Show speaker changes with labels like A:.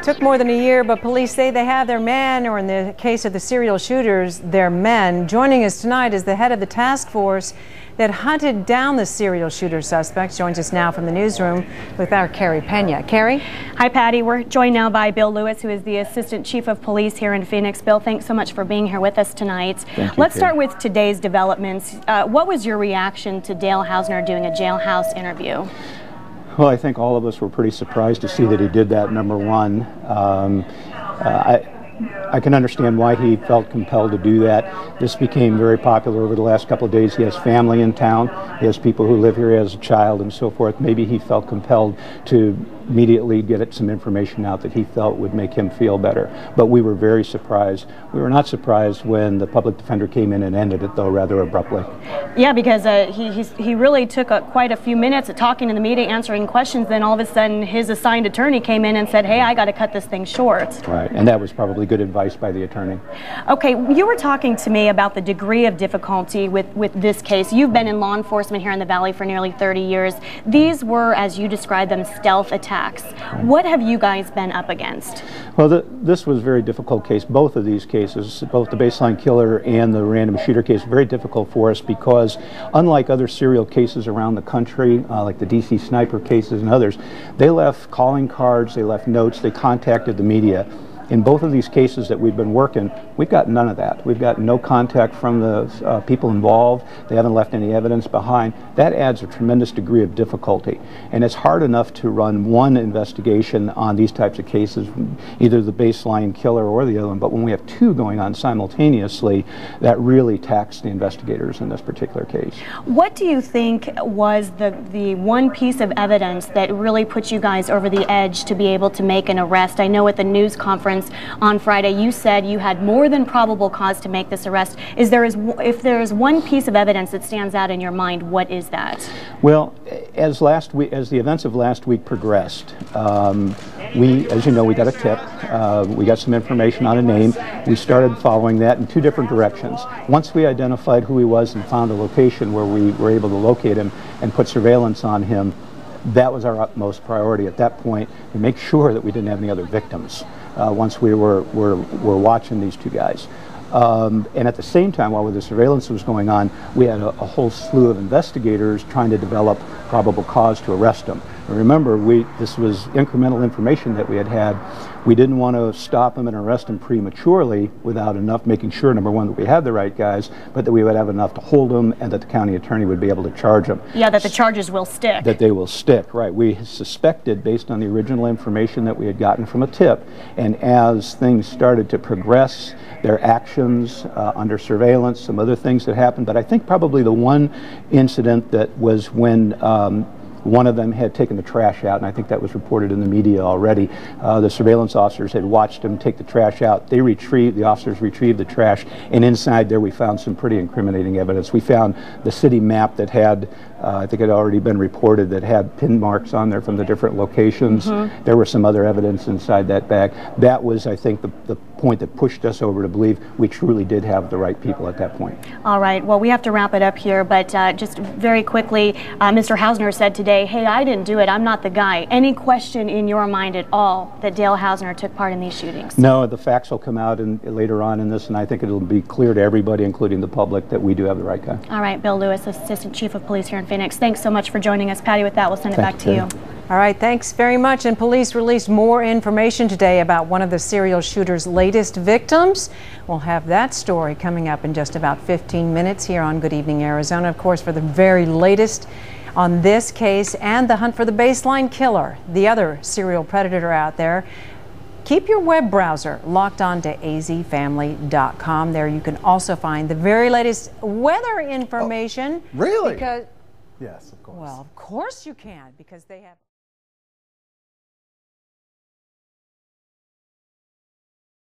A: Took more than a year, but police say they have their man, or in the case of the serial shooters, their men. Joining us tonight is the head of the task force that hunted down the serial shooter suspects. Joins us now from the newsroom with our Carrie Pena. Carrie?
B: Hi, Patty. We're joined now by Bill Lewis, who is the Assistant Chief of Police here in Phoenix. Bill, thanks so much for being here with us tonight. Let's start with today's developments. What was your reaction to Dale Hausner doing a jailhouse interview?
C: Well, I think all of us were pretty surprised to see that he did that, number one. I can understand why he felt compelled to do that. This became very popular over the last couple of days. He has family in town. He has people who live here as a child and so forth. Maybe he felt compelled to immediately get some information out that he felt would make him feel better. But we were very surprised. We were not surprised when the public defender came in and ended it, though, rather abruptly.
B: Yeah, because he really took quite a few minutes of talking to the media, answering questions. Then all of a sudden, his assigned attorney came in and said, "Hey, I got to cut this thing short." Right,
C: and that was probably good advice by the attorney.
B: Okay, you were talking to me about the degree of difficulty with this case. You've been in law enforcement here in the Valley for nearly 30 years. These were, as you described them, stealth attacks. What have you guys been up against?
C: Well, this was a very difficult case. Both of these cases, both the baseline killer and the random shooter case, very difficult for us because unlike other serial cases around the country, like the DC sniper cases and others, they left calling cards, they left notes, they contacted the media. In both of these cases that we've been working, we've got none of that. We've got no contact from the people involved. They haven't left any evidence behind. That adds a tremendous degree of difficulty. And it's hard enough to run one investigation on these types of cases, either the baseline killer or the other one, but when we have two going on simultaneously, that really taxed the investigators in this particular case.
B: What do you think was the one piece of evidence that really put you guys over the edge to be able to make an arrest? I know at the news conference on Friday, you said you had more than probable cause to make this arrest. If there is one piece of evidence that stands out in your mind, what is that?
C: Well, as the events of last week progressed, as you know, we got a tip. We got some information on a name. We started following that in two different directions. Once we identified who he was and found a location where we were able to locate him and put surveillance on him, that was our utmost priority at that point, to make sure that we didn't have any other victims once we were watching these two guys. And at the same time, while the surveillance was going on, we had a whole slew of investigators trying to develop probable cause to arrest him. And remember, this was incremental information that we had. We didn't want to stop him and arrest him prematurely without making sure, number one, that we had the right guys, but that we would have enough to hold him and that the county attorney would be able to charge him.
B: Yeah, that the charges will stick.
C: That they will stick, right. We suspected, based on the original information that we had gotten from a tip, and as things started to progress, their actions under surveillance, some other things that happened, but I think probably the one incident that was when one of them had taken the trash out, and I think that was reported in the media already. The surveillance officers had watched him take the trash out. The officers retrieved the trash, and inside there we found some pretty incriminating evidence. We found the city map that had, I think it had already been reported, that had pin marks on there from the different locations. Mm-hmm. There was some other evidence inside that bag. That was, I think, the point that pushed us over to believe we truly did have the right people at that point.
B: All right, well, we have to wrap it up here, but just very quickly, Mr. Hausner said today, "Hey, I didn't do it, I'm not the guy." Any question in your mind at all that Dale Hausner took part in these shootings?
C: No, the facts will come out later on in this, and I think it'll be clear to everybody, including the public, that we do have the right guy.
B: All right, Bill Lewis, Assistant Chief of Police here in Phoenix. Thanks so much for joining us, Patty. With that, we'll send it back to you.
A: All right, thanks very much. And police released more information today about one of the serial shooter's latest victims. We'll have that story coming up in just about 15 minutes here on Good Evening Arizona. Of course, for the very latest on this case and the hunt for the baseline killer, the other serial predator out there, keep your web browser locked on to azfamily.com. There you can also find the very latest weather information.
D: Oh, really?
A: Because,
D: yes, of course.
A: well, of course you can, because they have